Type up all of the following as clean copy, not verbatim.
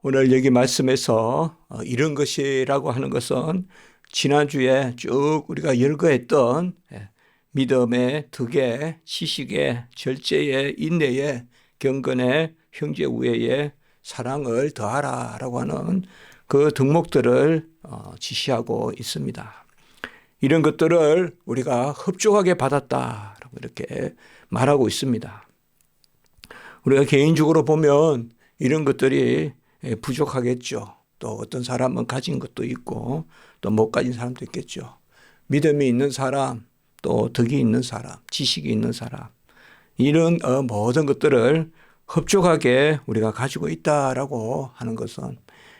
오늘 여기 말씀에서 이런 것이라고 하는 것은 지난주에 쭉 우리가 열거했던 믿음의 덕에 지식의 절제의 인내의 경건의 형제 우애의 사랑을 더하라 라고 하는 그 덕목들을 지시하고 있습니다. 이런 것들을 우리가 흡족하게 받았다라고 이렇게 말하고 있습니다. 우리가 개인적으로 보면 이런 것들이 부족하겠죠. 또 어떤 사람은 가진 것도 있고 또 못 가진 사람도 있겠죠. 믿음이 있는 사람, 또 덕이 있는 사람, 지식이 있는 사람, 이런 모든 것들을 흡족하게 우리가 가지고 있다라고 하는 것은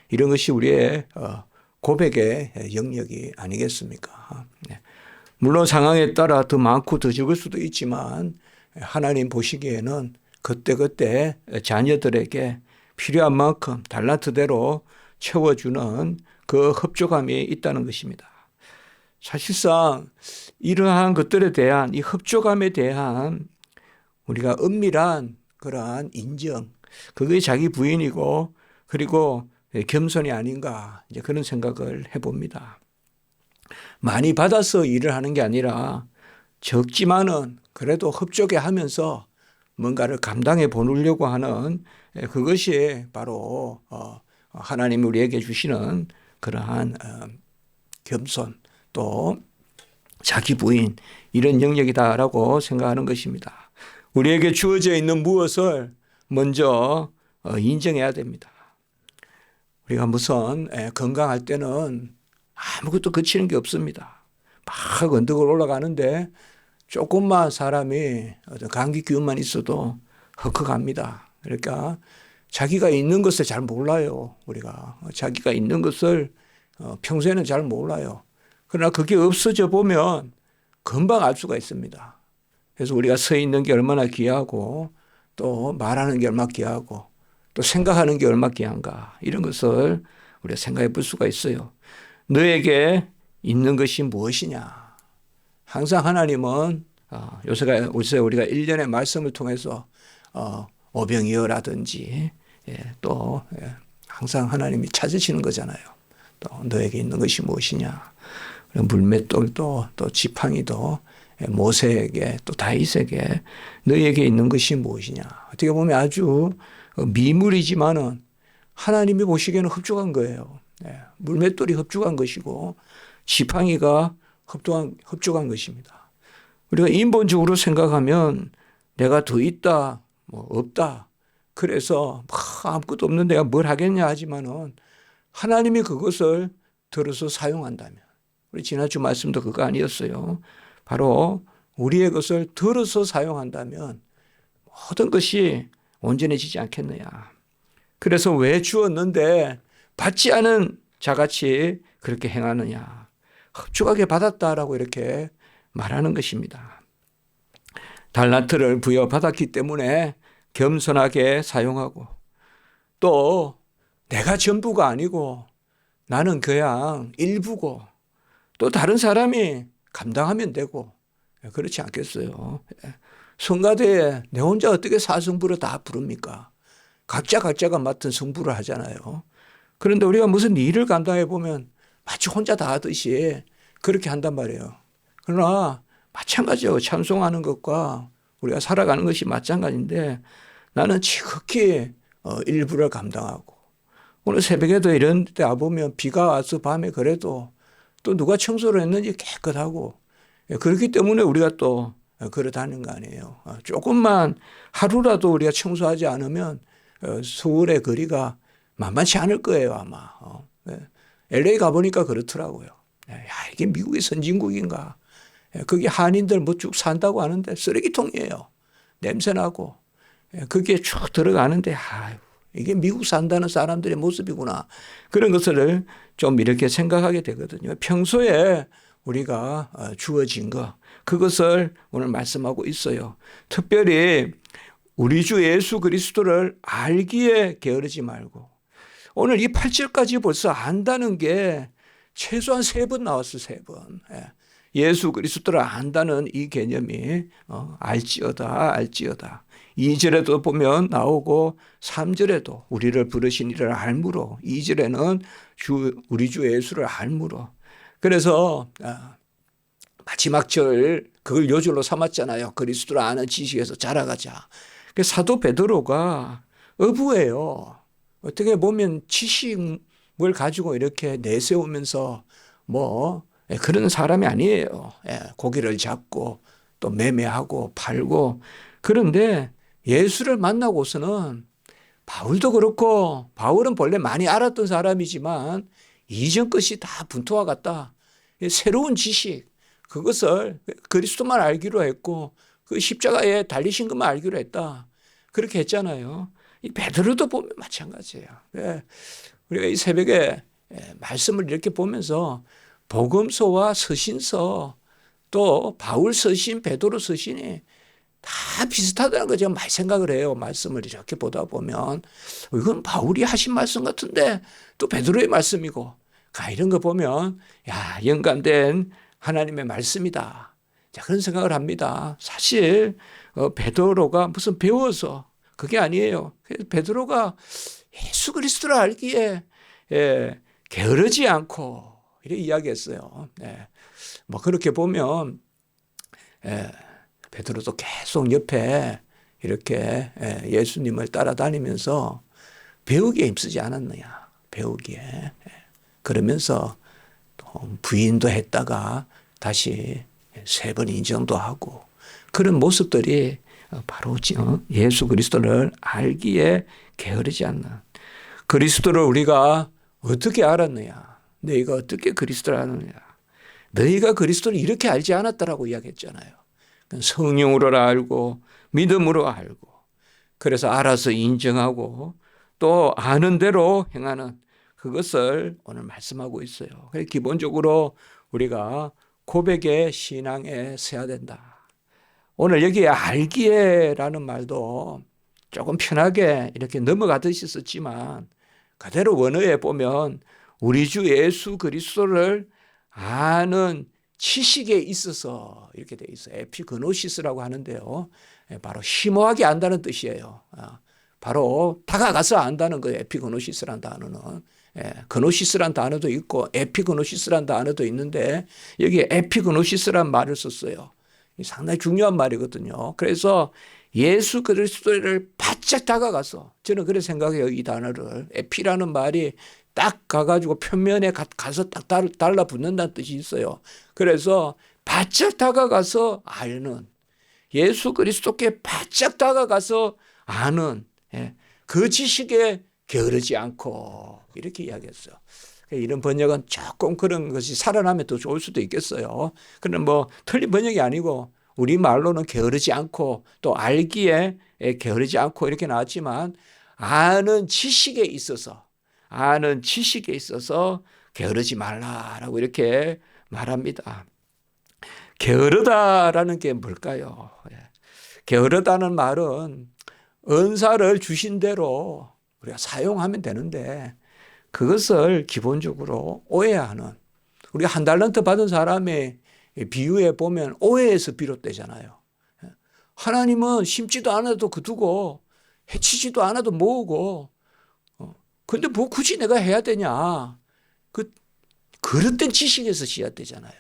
이런 것이 우리의 고백의 영역이 아니겠습니까? 물론 상황에 따라 더 많고 더 적을 수도 있지만 하나님 보시기에는 그때그때 자녀들에게 필요한 만큼 달란트대로 채워주는 그 흡족함이 있다는 것입니다. 사실상 이러한 것들에 대한 이 흡족함에 대한 우리가 은밀한 그러한 인정, 그게 자기 부인이고 그리고 겸손이 아닌가 이제 그런 생각을 해봅니다. 많이 받아서 일을 하는 게 아니라 적지만은 그래도 흡족해 하면서 뭔가를 감당해 보려고 하는 그것이 바로 하나님이 우리에게 주시는 그러한 겸손 또 자기 부인 이런 영역이다라고 생각하는 것입니다. 우리에게 주어져 있는 무엇을 먼저 인정해야 됩니다. 우리가 무슨 건강할 때는 아무것도 거치는 게 없습니다. 막 언덕을 올라가는데 조금만 사람이 어떤 감기 기운만 있어도 헉헉합니다. 그러니까 자기가 있는 것을 잘 몰라요. 우리가 자기가 있는 것을 평소에는 잘 몰라요. 그러나 그게 없어져 보면 금방 알 수가 있습니다. 그래서 우리가 서 있는 게 얼마나 귀하고 또 말하는 게 얼마나 귀하고 또 생각하는 게 얼마나 귀한가 이런 것을 우리가 생각해 볼 수가 있어요. 너에게 있는 것이 무엇이냐. 항상 하나님은 요새 우리가 1년의 말씀을 통해서 오병이어라든지 또 항상 하나님이 찾으시는 거잖아요. 또 너에게 있는 것이 무엇이냐. 물맷돌도 또 지팡이도 모세에게 또 다윗에게 너에게 있는 것이 무엇이냐. 어떻게 보면 아주 미물이지만은 하나님이 보시기에는 흡족한 거예요. 물맷돌이 흡족한 것이고 지팡이가 흡족한 것입니다. 우리가 인본적으로 생각하면 내가 더 있다, 뭐 없다. 그래서 아무것도 없는 내가 뭘 하겠냐 하지만은 하나님이 그것을 들어서 사용한다면 우리 지난주 말씀도 그거 아니었어요. 바로 우리의 것을 들어서 사용한다면 모든 것이 온전해지지 않겠느냐. 그래서 왜 주었는데 받지 않은 자같이 그렇게 행하느냐. 흡족하게 받았다라고 이렇게 말하는 것입니다. 달란트를 부여받았기 때문에 겸손하게 사용하고 또 내가 전부가 아니고 나는 그냥 일부고 또 다른 사람이 감당하면 되고 그렇지 않겠어요. 성가대에 내 혼자 어떻게 사성부를 다 부릅니까? 각자가 맡은 성부를 하잖아요. 그런데 우리가 무슨 일을 감당해 보면 마치 혼자 다 하듯이 그렇게 한단 말이에요. 그러나 마찬가지예요. 찬송하는 것과 우리가 살아가는 것이 마찬가지인데 나는 지극히 일부를 감당하고 오늘 새벽에도 이런 데 와보면 비가 와서 밤에 그래도 또 누가 청소를 했는지 깨끗하고 그렇기 때문에 우리가 또 그러다는 거 아니에요. 조금만 하루라도 우리가 청소하지 않으면 서울의 거리가 만만치 않을 거예요 아마. LA 가보니까 그렇더라고요. 야, 이게 미국의 선진국인가. 거기 한인들 뭐 쭉 산다고 하는데 쓰레기통이에요. 냄새나고. 거기에 쭉 들어가는데 아유, 이게 미국 산다는 사람들의 모습이구나. 그런 것을 좀 이렇게 생각하게 되거든요. 평소에 우리가 주어진 것 그것을 오늘 말씀하고 있어요. 특별히 우리 주 예수 그리스도를 알기에 게으르지 말고 오늘 이 8절까지 벌써 안다는 게 최소한 3번 나왔어, 3번. 예수 그리스도를 안다는 이 개념이 알지어다. 2절에도 보면 나오고 3절에도 우리를 부르신 이를 알므로 2절에는 우리 주 예수를 알므로. 그래서 마지막 절 그걸 요절로 삼았잖아요. 그리스도를 아는 지식에서 자라가자. 사도 베드로가 어부예요. 어떻게 보면 지식을 가지고 이렇게 내세우면서 그런 사람이 아니에요. 고기를 잡고 또 매매하고 팔고. 그런데 예수를 만나고서는 바울도 그렇고, 바울은 본래 많이 알았던 사람이지만 이전 것이 다 분토와 같다. 새로운 지식, 그것을 그리스도만 알기로 했고 그 십자가에 달리신 것만 알기로 했다. 그렇게 했잖아요. 이 베드로도 보면 마찬가지예요. 우리가 이 새벽에 말씀을 이렇게 보면서 복음서와 서신서, 또 바울 서신, 베드로 서신이 다 비슷하다는 거 제가 많이 생각을 해요. 말씀을 이렇게 보다 보면 이건 바울이 하신 말씀 같은데 또 베드로의 말씀이고, 이런 거 보면 영감된 하나님의 말씀이다. 자, 그런 생각을 합니다. 사실 베드로가 무슨 배워서 그게 아니에요. 베드로가 예수 그리스도를 알기에 게으르지 않고 이렇게 이야기했어요. 그렇게 보면 베드로도 계속 옆에 이렇게 예수님을 따라다니면서 배우기에 힘쓰지 않았느냐. 배우기에. 그러면서 또 부인도 했다가 다시 3번 인정도 하고, 그런 모습들이 바로 예수 그리스도를 알기에 게으르지 않는. 그리스도를 우리가 어떻게 알았느냐. 너희가 어떻게 그리스도를 아느냐. 너희가 그리스도를 이렇게 알지 않았다라고 이야기했잖아요. 성령으로 알고 믿음으로 알고, 그래서 알아서 인정하고 또 아는 대로 행하는, 그것을 오늘 말씀하고 있어요. 그래서 기본적으로 우리가 고백의 신앙에 서야 된다. 오늘 여기에 알기에라는 말도 조금 편하게 이렇게 넘어가듯이 썼지만, 그대로 원어에 보면 우리 주 예수 그리스도를 아는 지식에 있어서 이렇게 돼 있어요. 에피그노시스라고 하는데요. 바로 심오하게 안다는 뜻이에요. 바로 다가가서 안다는 거예요. 에피그노시스라는 단어는. 그노시스란 단어도 있고 에피그노시스란 단어도 있는데 여기에 에피그노시스란 말을 썼어요. 상당히 중요한 말이거든요. 그래서 예수 그리스도를 바짝 다가가서, 저는 그렇게 생각해요. 이 단어를. 에피라는 말이 딱 가가지고 표면에 가서 딱 달라붙는다는 뜻이 있어요. 그래서 바짝 다가가서 아는, 예수 그리스도께 바짝 다가가서 아는 그 지식에 게으르지 않고, 이렇게 이야기했어요. 이런 번역은 조금 그런 것이 살아나면 더 좋을 수도 있겠어요. 그런 틀린 번역이 아니고 우리말로는 게으르지 않고 또 알기에 게으르지 않고 이렇게 나왔지만, 아는 지식에 있어서 게으르지 말라라고 이렇게 말합니다. 게으르다라는 게 뭘까요? 게으르다는 말은 은사를 주신 대로 우리가 사용하면 되는데 그것을 기본적으로 오해하는, 우리가 1달란트 받은 사람의 비유에 보면 오해에서 비롯되잖아요. 하나님은 심지도 않아도 거두고 해치지도 않아도 모으고, 근데 굳이 내가 해야 되냐. 그릇된 지식에서 시작되잖아요.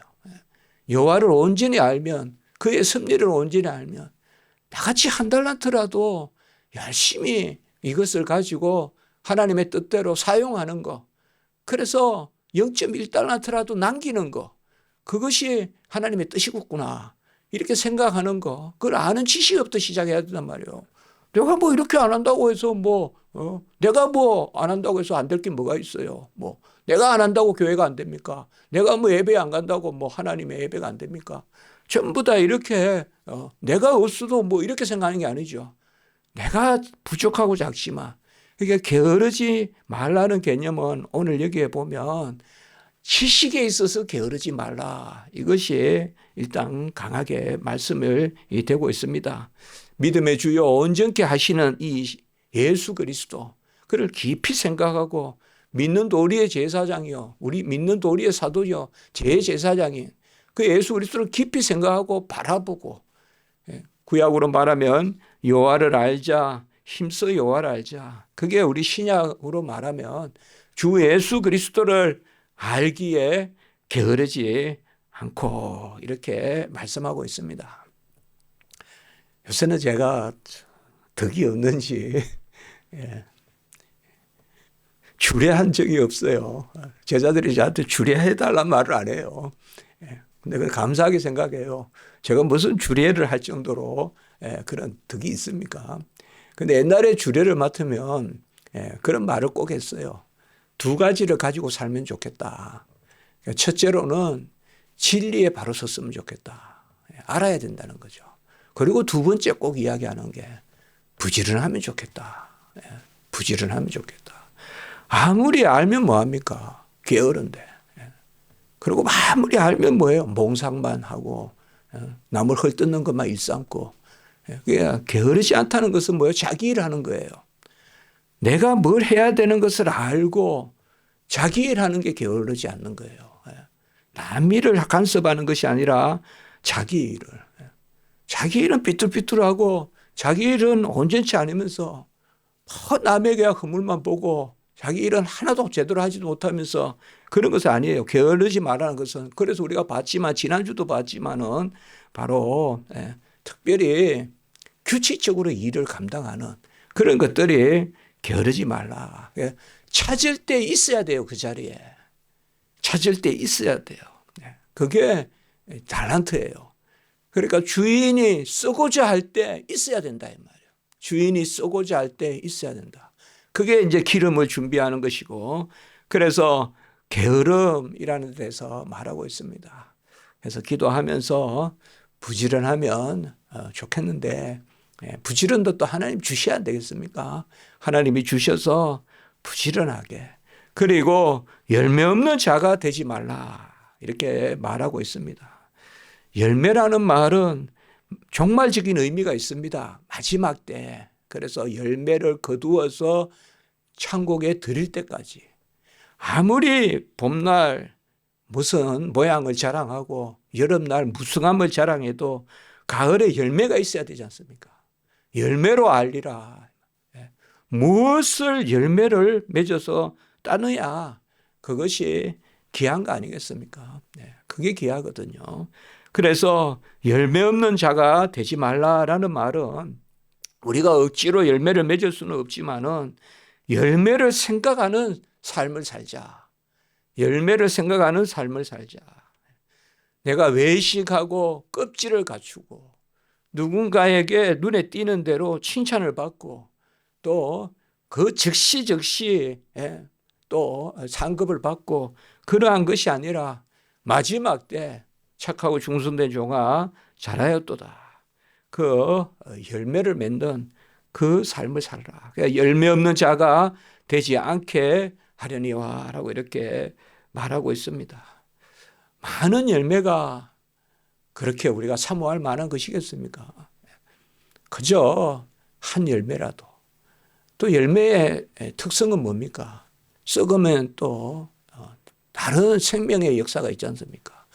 여호와를 온전히 알면, 그의 섭리를 온전히 알면 나같이 1달란트라도 열심히 이것을 가지고 하나님의 뜻대로 사용하는 거, 그래서 0.1달란트라도 남기는 거, 그것이 하나님의 뜻이겠구나 이렇게 생각하는 거, 그걸 아는 지식부터 시작해야 된단 말이에요. 내가 이렇게 안 한다고 해서 내가 안 한다고 해서 안 될 게 뭐가 있어요. 내가 안 한다고 교회가 안 됩니까? 내가 예배 안 간다고 하나님의 예배가 안 됩니까? 전부 다 이렇게 내가 없어도 이렇게 생각하는 게 아니죠. 내가 부족하고 작지만, 그러니까 게으르지 말라는 개념은 오늘 여기에 보면 지식에 있어서 게으르지 말라, 이것이 일단 강하게 말씀을 되고 있습니다. 믿음의 주요 온전케 하시는 이 예수 그리스도, 그를 깊이 생각하고 믿는 도리의 제사장이요, 우리 믿는 도리의 사도요, 제제사장인 그 예수 그리스도를 깊이 생각하고 바라보고, 구약으로 말하면 여호와를 알자. 힘써 여호와를 알자. 그게 우리 신약으로 말하면 주 예수 그리스도를 알기에 게으르지 않고 이렇게 말씀하고 있습니다. 요새는 제가 덕이 없는지 주례한 적이 없어요. 제자들이 저한테 주례해달란 말을 안 해요. 근데 감사하게 생각해요. 제가 무슨 주례를 할 정도로 그런 덕이 있습니까? 근데 옛날에 주례를 맡으면 그런 말을 꼭 했어요. 두 가지를 가지고 살면 좋겠다. 첫째로는 진리에 바로 섰으면 좋겠다. 알아야 된다는 거죠. 그리고 두 번째 꼭 이야기하는 게 부지런하면 좋겠다. 부지런하면 좋겠다. 아무리 알면 뭐합니까? 게으른데. 그리고 아무리 알면 뭐예요? 몽상만 하고 남을 헐뜯는 것만 일삼고. 게으르지 않다는 것은 뭐예요? 자기 일하는 거예요. 내가 뭘 해야 되는 것을 알고 자기 일하는 게 게으르지 않는 거예요. 남 일을 간섭하는 것이 아니라 자기 일을. 자기 일은 삐뚤삐뚤하고 자기 일은 온전치 않으면서 남에게 허물만 보고 자기 일은 하나도 제대로 하지도 못하면서 그런 것은 아니에요. 게으르지 말라는 것은. 그래서 우리가 봤지만 지난주도 봤지만은 바로 특별히 규칙적으로 일을 감당하는 그런 것들이 게으르지 말라. 찾을 때 있어야 돼요. 그 자리에. 찾을 때 있어야 돼요. 그게 달란트예요. 그러니까 주인이 쓰고자 할 때 있어야 된다 이 말이에요. 주인이 쓰고자 할 때 있어야 된다. 그게 이제 기름을 준비하는 것이고 그래서 게으름이라는 데서 말하고 있습니다. 그래서 기도하면서 부지런하면 좋겠는데 부지런도 또 하나님 주셔야 되겠습니까? 하나님이 주셔서 부지런하게 그리고 열매 없는 자가 되지 말라 이렇게 말하고 있습니다. 열매라는 말은 종말적인 의미가 있습니다. 마지막 때. 그래서 열매를 거두어서 천국에 드릴 때까지. 아무리 봄날 무슨 모양을 자랑하고 여름날 무성함을 자랑해도 가을에 열매가 있어야 되지 않습니까? 열매로 알리라. 무엇을 열매를 맺어서 따느냐. 그것이 귀한 거 아니겠습니까? 그게 귀하거든요. 그래서 열매 없는 자가 되지 말라라는 말은 우리가 억지로 열매를 맺을 수는 없지만은 열매를 생각하는 삶을 살자. 열매를 생각하는 삶을 살자. 내가 외식하고 껍질을 갖추고 누군가에게 눈에 띄는 대로 칭찬을 받고 또 그 즉시 또 상급을 받고 그러한 것이 아니라 마지막 때 착하고 충성된 종아 잘하였도다. 그 열매를 맺는 그 삶을 살라. 그러니까 열매 없는 자가 되지 않게 하려니와 라고 이렇게 말하고 있습니다. 많은 열매가 그렇게 우리가 사모할 만한 것이겠습니까? 그저 한 열매라도. 또 열매의 특성은 뭡니까? 썩으면 또 다른 생명의 역사가 있지 않습니까?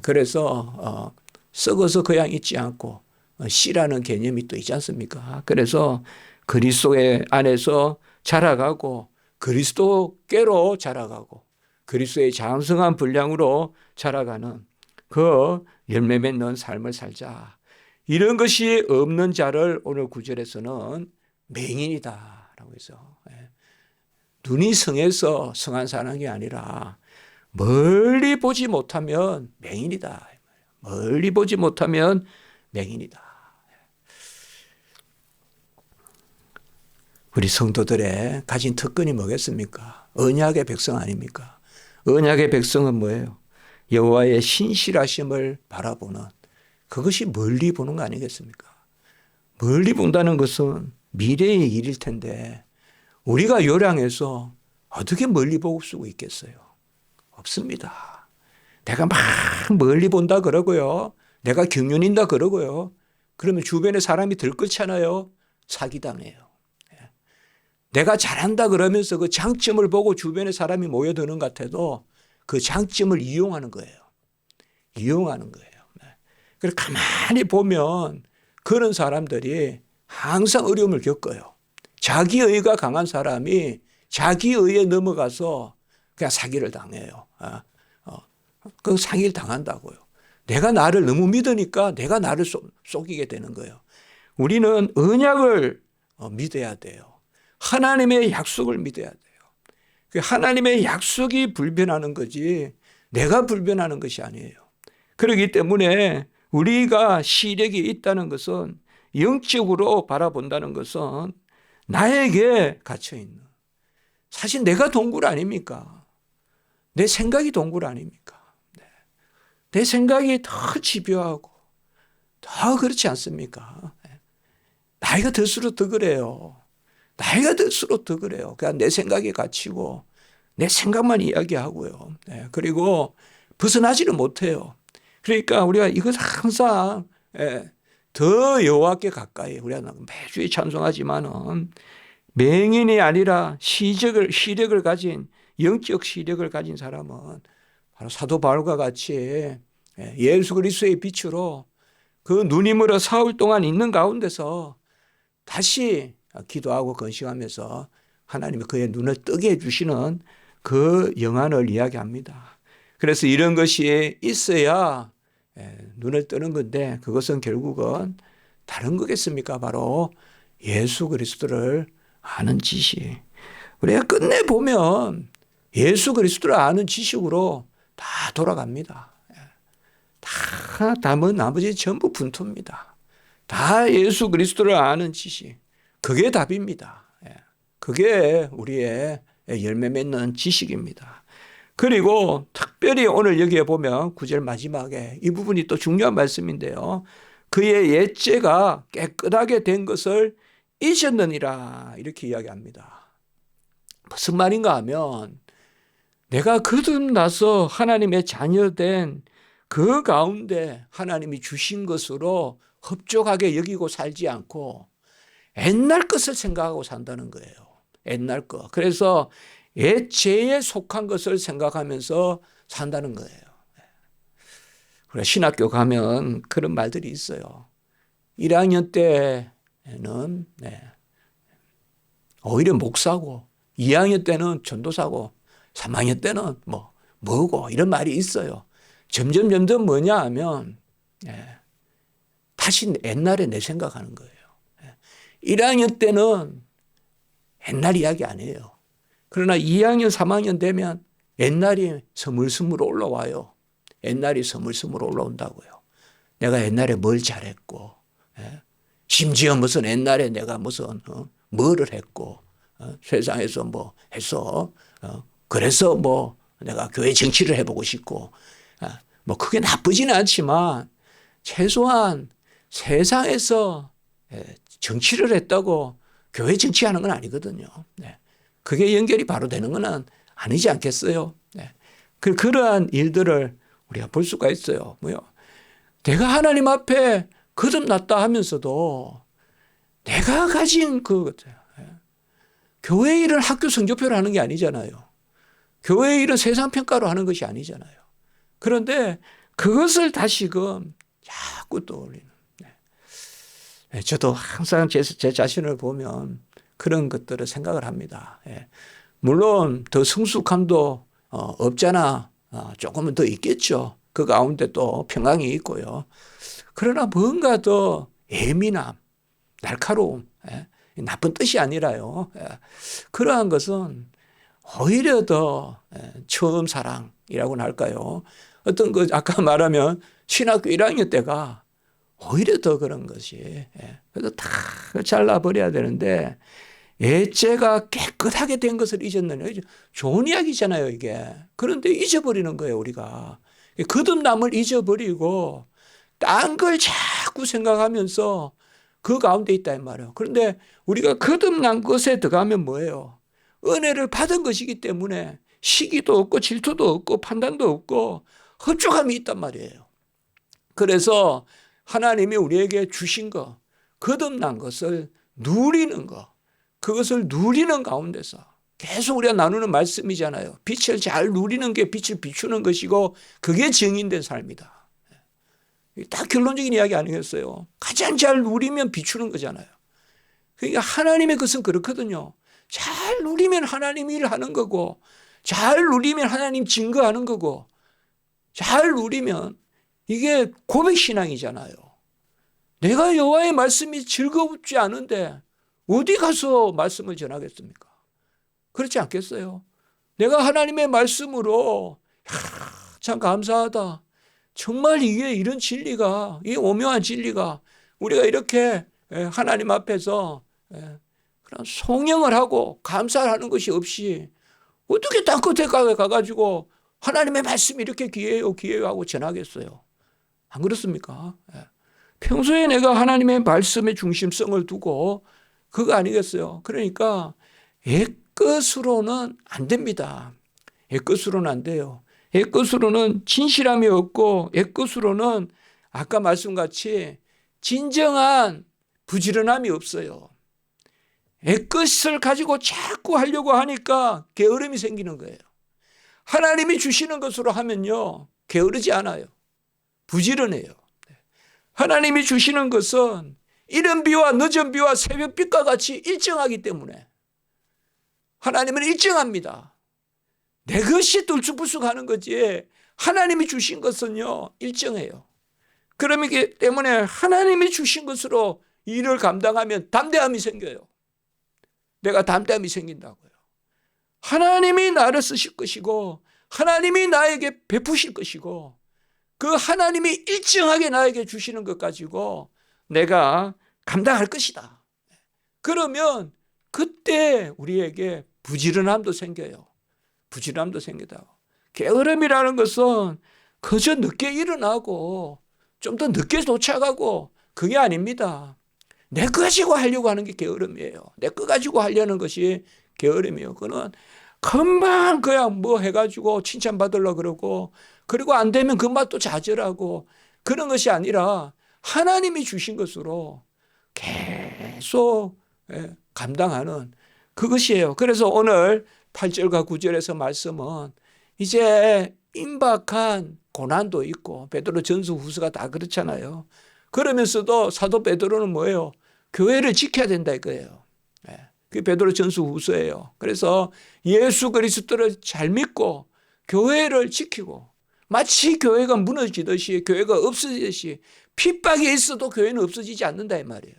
그래서 썩어서 그냥 있지 않고 씨라는 개념이 또 있지 않습니까? 그래서 그리스도의 안에서 자라가고 그리스도께로 자라가고 그리스도의 장성한 분량으로 자라가는 그 열매 맺는 삶을 살자. 이런 것이 없는 자를 오늘 9절에서는 맹인이다라고 해서 눈이 성해서 성한 사람이 아니라 멀리 보지 못하면 맹인이다. 멀리 보지 못하면 맹인이다. 우리 성도들의 가진 특권이 뭐겠습니까? 언약의 백성 아닙니까? 언약의 백성은 뭐예요? 여호와의 신실하심을 바라보는 그것이 멀리 보는 거 아니겠습니까? 멀리 본다는 것은 미래의 일일 텐데 우리가 요량해서 어떻게 멀리 볼 수 있겠어요? 없습니다. 내가 막 멀리 본다 그러고요. 내가 경륜인다 그러고요. 그러면 주변에 사람이 들끓잖아요. 사기당해요. 내가 잘한다 그러면서 그 장점을 보고 주변에 사람이 모여드는 것 같아도 그 장점을 이용하는 거예요. 이용하는 거예요. 그래서 가만히 보면 그런 사람들이 항상 어려움을 겪어요. 자기의가 강한 사람이 자기의에 넘어가서 그냥 사기를 당해요. 그 사기를 당한다고요. 내가 나를 너무 믿으니까 내가 나를 속이게 되는 거예요. 우리는 언약을 믿어야 돼요. 하나님의 약속을 믿어야 돼요. 하나님의 약속이 불변하는 거지 내가 불변하는 것이 아니에요. 그렇기 때문에 우리가 시력이 있다는 것은 영적으로 바라본다는 것은 나에게 갇혀있는, 사실 내가 동굴 아닙니까? 내 생각이 동굴 아닙니까? 내 생각이 더 집요하고 더 그렇지 않습니까? 나이가 들수록 더 그래요. 나이가 들수록 더 그래요. 그냥 내 생각에 갇히고 내 생각만 이야기하고요. 그리고 벗어나지를 못해요. 그러니까 우리가 이것 항상 더 여호와께 가까이, 우리가 매주에 찬송하지만은 맹인이 아니라 시력을 가진, 영적 시력을 가진 사람은 바로 사도 바울과 같이 예수 그리스도의 빛으로 그 눈이 멀어 사흘 동안 있는 가운데서 다시 기도하고 건식하면서 하나님이 그의 눈을 뜨게 해주시는 그 영안을 이야기합니다. 그래서 이런 것이 있어야 눈을 뜨는 건데, 그것은 결국은 다른 거겠습니까? 바로 예수 그리스도를 아는 지식. 우리가 끝내 보면 예수 그리스도를 아는 지식으로 다 돌아갑니다. 다 담은 나머지 전부 분토입니다. 다 예수 그리스도를 아는 지식. 그게 답입니다. 그게 우리의 열매 맺는 지식입니다. 그리고 특별히 오늘 여기에 보면 9절 마지막에 이 부분이 또 중요한 말씀인데요. 그의 옛죄가 깨끗하게 된 것을 잊었느니라, 이렇게 이야기합니다. 무슨 말인가 하면 내가 거듭나서 하나님의 자녀된 그 가운데 하나님이 주신 것으로 흡족하게 여기고 살지 않고 옛날 것을 생각하고 산다는 거예요. 옛날 것. 그래서 옛 죄에 속한 것을 생각하면서 산다는 거예요. 그래서 신학교 가면 그런 말들이 있어요. 1학년 때는 오히려 목사고, 2학년 때는 전도사고, 3학년 때는 뭐고 이런 말이 있어요. 점점 뭐냐 하면 다시 옛날에 내 생각하는 거예요. 1학년 때는 옛날 이야기 아니에요. 그러나 2학년, 3학년 되면 옛날이 스물스물 올라와요. 옛날이 스물스물 올라온다고요. 내가 옛날에 뭘 잘했고, 심지어 무슨 옛날에 내가 무슨 뭐를 했고, 세상에서 뭐 해서 그래서 뭐 내가 교회 정치를 해보고 싶고, 뭐 그게 나쁘지는 않지만 최소한 세상에서 정치를 했다고 교회 정치하는 건 아니거든요. 그게 연결이 바로 되는 건 아니지 않겠어요? 그러한 일들을 우리가 볼 수가 있어요. 내가 하나님 앞에 거듭났다 하면서도 내가 가진 교회 일은 학교 성적표로 하는 게 아니잖아요. 교회 일은 세상 평가로 하는 것이 아니잖아요. 그런데 그것을 다시금 자꾸 떠올리는. 저도 항상 제 자신을 보면 그런 것들을 생각을 합니다. 물론 더 성숙함도 없잖아. 조금은 더 있겠죠. 그 가운데 또 평강이 있고요. 그러나 뭔가 더 예민함, 날카로움, 나쁜 뜻이 아니라요. 그러한 것은 오히려 더 처음 사랑이라고는 할까요? 어떤 아까 말하면 신학교 1학년 때가 오히려 더 그런 것이. 그래서 다 잘라버려야 되는데 옛죄가 깨끗하게 된 것을 잊었느냐. 좋은 이야기잖아요, 이게. 그런데 잊어버리는 거예요, 우리가. 거듭남을 잊어버리고 딴 걸 자꾸 생각하면서 그 가운데 있다 이 말이에요. 그런데 우리가 거듭난 것에 들어가면 뭐예요? 은혜를 받은 것이기 때문에 시기도 없고 질투도 없고 판단도 없고 흡족함이 있단 말이에요. 그래서 하나님이 우리에게 주신 것, 거듭난 것을 누리는 것, 그것을 누리는 가운데서 계속 우리가 나누는 말씀이잖아요. 빛을 잘 누리는 게 빛을 비추는 것이고 그게 증인된 삶이다. 딱 결론적인 이야기 아니겠어요? 가장 잘 누리면 비추는 거잖아요. 그러니까 하나님의 것은 그렇거든요. 잘 누리면 하나님 일하는 거고, 잘 누리면 하나님 증거하는 거고, 잘 누리면 이게 고백신앙이잖아요. 내가 여호와의 말씀이 즐겁지 않은데 어디 가서 말씀을 전하겠습니까? 그렇지 않겠어요? 내가 하나님의 말씀으로 참 감사하다. 정말 이게 이런 진리가, 이 오묘한 진리가 우리가 이렇게 하나님 앞에서 그런 송영을 하고 감사를 하는 것이 없이 어떻게 땅끝에 가가지고 하나님의 말씀이 이렇게 귀해요 하고 전하겠어요? 안 그렇습니까? 평소에 내가 하나님의 말씀의 중심성을 두고 그거 아니겠어요? 그러니까 옛것으로는 안 됩니다. 옛것으로는 안 돼요. 옛것으로는 진실함이 없고 옛것으로는 아까 말씀같이 진정한 부지런함이 없어요. 옛것을 가지고 자꾸 하려고 하니까 게으름이 생기는 거예요. 하나님이 주시는 것으로 하면요, 게으르지 않아요. 부지런해요. 하나님이 주시는 것은 이른 비와 늦은 비와 새벽빛과 같이 일정하기 때문에 하나님은 일정합니다. 내 것이 들쑥불쑥하는 거지 하나님이 주신 것은요 일정해요. 그러기 때문에 하나님이 주신 것으로 일을 감당하면 담대함이 생겨요. 내가 담대함이 생긴다고요. 하나님이 나를 쓰실 것이고 하나님이 나에게 베푸실 것이고 그 하나님이 일정하게 나에게 주시는 것 가지고 내가 감당할 것이다. 그러면 그때 우리에게 부지런함도 생겨요. 부지런함도 생기다. 게으름이라는 것은 그저 늦게 일어나고 좀 더 늦게 도착하고 그게 아닙니다. 내 거 가지고 하려고 하는 게 게으름이에요. 내 거 가지고 하려는 것이 게으름이에요. 그는 금방 그냥 뭐 해가지고 칭찬받으려고 그러고 그리고 안 되면 금방 또 좌절하고 그런 것이 아니라 하나님이 주신 것으로 계속 감당하는 그것이에요. 그래서 오늘 8절과 9절에서 말씀은 이제 임박한 고난도 있고 베드로 전서 후서가 다 그렇잖아요. 그러면서도 사도 베드로는 뭐예요? 교회를 지켜야 된다 이거예요. 그게 베드로 전서 후서예요. 그래서 예수 그리스도를 잘 믿고 교회를 지키고 마치 교회가 무너지듯이 교회가 없어지듯이 핍박이 있어도 교회는 없어지지 않는다 이 말이에요.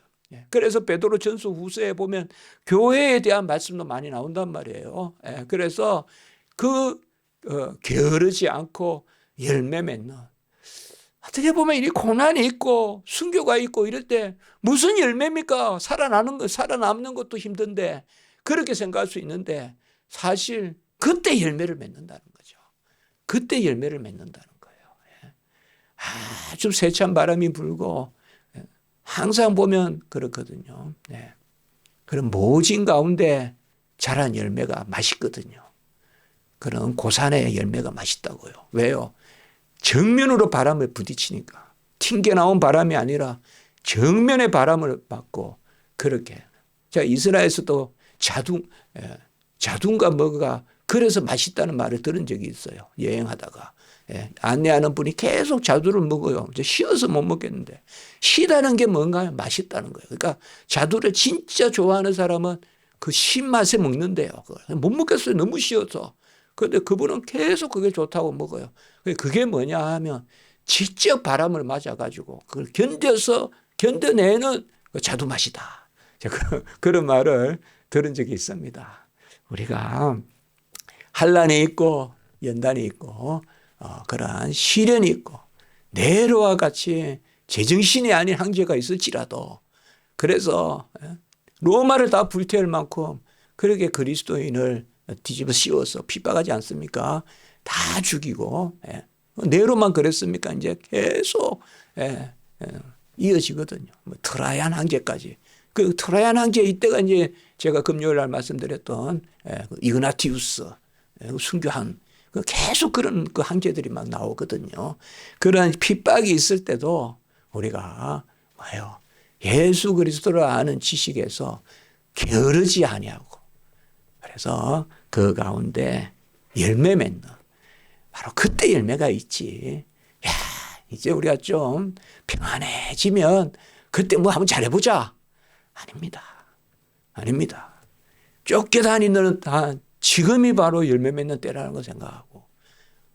그래서 베드로 전서 후서에 보면 교회에 대한 말씀도 많이 나온단 말이에요. 그래서 게으르지 않고 열매 맺는 어떻게 보면 이 고난이 있고 순교가 있고 이럴 때 무슨 열매입니까? 살아남는 것도 힘든데 그렇게 생각할 수 있는데 사실 그때 열매를 맺는다는 거죠. 그때 열매를 맺는다는 거예요. 아주 세찬 바람이 불고 항상 보면 그렇거든요. 그런 모진 가운데 자란 열매가 맛있거든요. 그런 고산의 열매가 맛있다고요. 왜요? 정면으로 바람을 부딪히니까 튕겨나온 바람이 아니라 정면의 바람을 맞고 그렇게. 자, 이스라엘에서도 자둔과 뭐가 그래서 맛있다는 말을 들은 적이 있어요. 여행하다가. 안내하는 분이 계속 자두를 먹어요. 이제 쉬어서 못 먹겠는데 쉬다는 게 뭔가요? 맛있다는 거예요. 그러니까 자두를 진짜 좋아하는 사람은 그 신맛에 먹는데요. 그걸. 못 먹겠어요. 너무 쉬어서. 그런데 그분은 계속 그게 좋다고 먹어요. 그게 뭐냐 하면 직접 바람을 맞아가지고 그걸 견뎌내는 자두 맛이다. 그런 말을 들은 적이 있습니다. 우리가 환난이 있고 연단이 있고 그러한 시련이 있고 네로와 같이 제정신이 아닌 황제가 있을지라도 그래서 로마를 다 불태울 만큼 그렇게 그리스도인을 뒤집어 씌워서 핍박하지 않습니까? 다 죽이고 네로만 그랬습니까? 이제 계속 이어지거든요. 트라이안 황제까지. 그 트라이안 황제 이때가 이제 제가 금요일 날 말씀드렸던 이그나티우스 순교한 계속 그런 그 황제들이 막 나오거든요. 그런 핍박이 있을 때도 우리가 뭐예요? 예수 그리스도를 아는 지식에서 게으르지 아니하고 그래서 그 가운데 열매 맺는 바로 그때 열매가 있지. 야, 이제 우리가 좀 평안해지면 그때 뭐 한번 잘해보자. 아닙니다. 아닙니다. 쫓겨다니는 다 지금이 바로 열매 맺는 때라는 걸 생각하고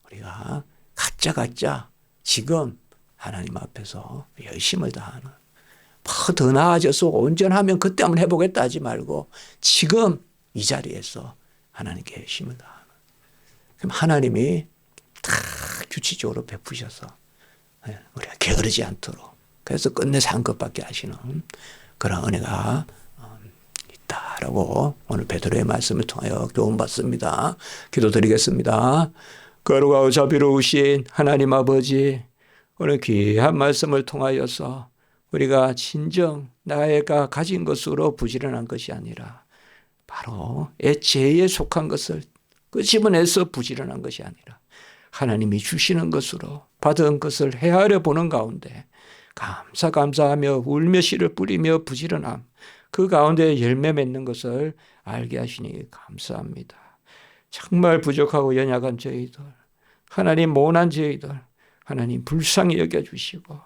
우리가 가짜 지금 하나님 앞에서 열심을 다하는 더 나아져서 온전하면 그때 한번 해보겠다 하지 말고 지금 이 자리에서 하나님께 열심을 다하는 그럼 하나님이 다 규칙적으로 베푸셔서 우리가 게으르지 않도록 그래서 끝내 산 것밖에 하시는 그런 은혜가 있다라고 오늘 베드로의 말씀을 통하여 교훈받습니다. 기도드리겠습니다. 거룩하고 자비로우신 하나님 아버지 오늘 귀한 말씀을 통하여서 우리가 진정 나가 가진 것으로 부지런한 것이 아니라 바로 죄에 속한 것을 끄집어내서 부지런한 것이 아니라 하나님이 주시는 것으로 받은 것을 헤아려 보는 가운데 감사하며 울며 씨를 뿌리며 부지런함 그 가운데 열매 맺는 것을 알게 하시니 감사합니다. 정말 부족하고 연약한 저희들 하나님 모난 저희들 하나님 불쌍히 여겨주시고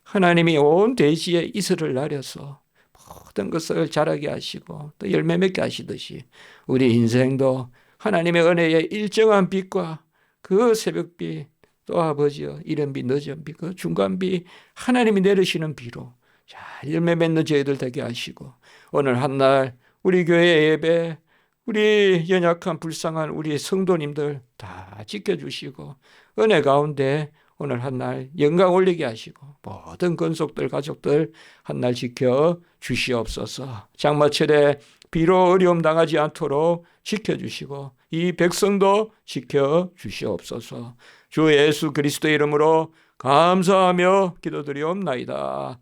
하나님이 온 대지에 이슬을 나려서 모든 것을 자라게 하시고 또 열매 맺게 하시듯이 우리 인생도 하나님의 은혜의 일정한 빛과 그 새벽빛 또 아버지여 이른 빛 늦은 빛 그 중간빛 하나님이 내리시는 비로 잘 열매 맺는 저희들 되게 하시고 오늘 한날 우리 교회 예배 우리 연약한 불쌍한 우리 성도님들 다 지켜주시고 은혜 가운데 오늘 한날 영광 올리게 하시고 모든 건속들 가족들 한날 지켜 주시옵소서. 장마철에 비로 어려움 당하지 않도록 지켜주시고 이 백성도 지켜 주시옵소서. 주 예수 그리스도의 이름으로 감사하며 기도드리옵나이다.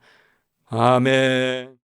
아멘.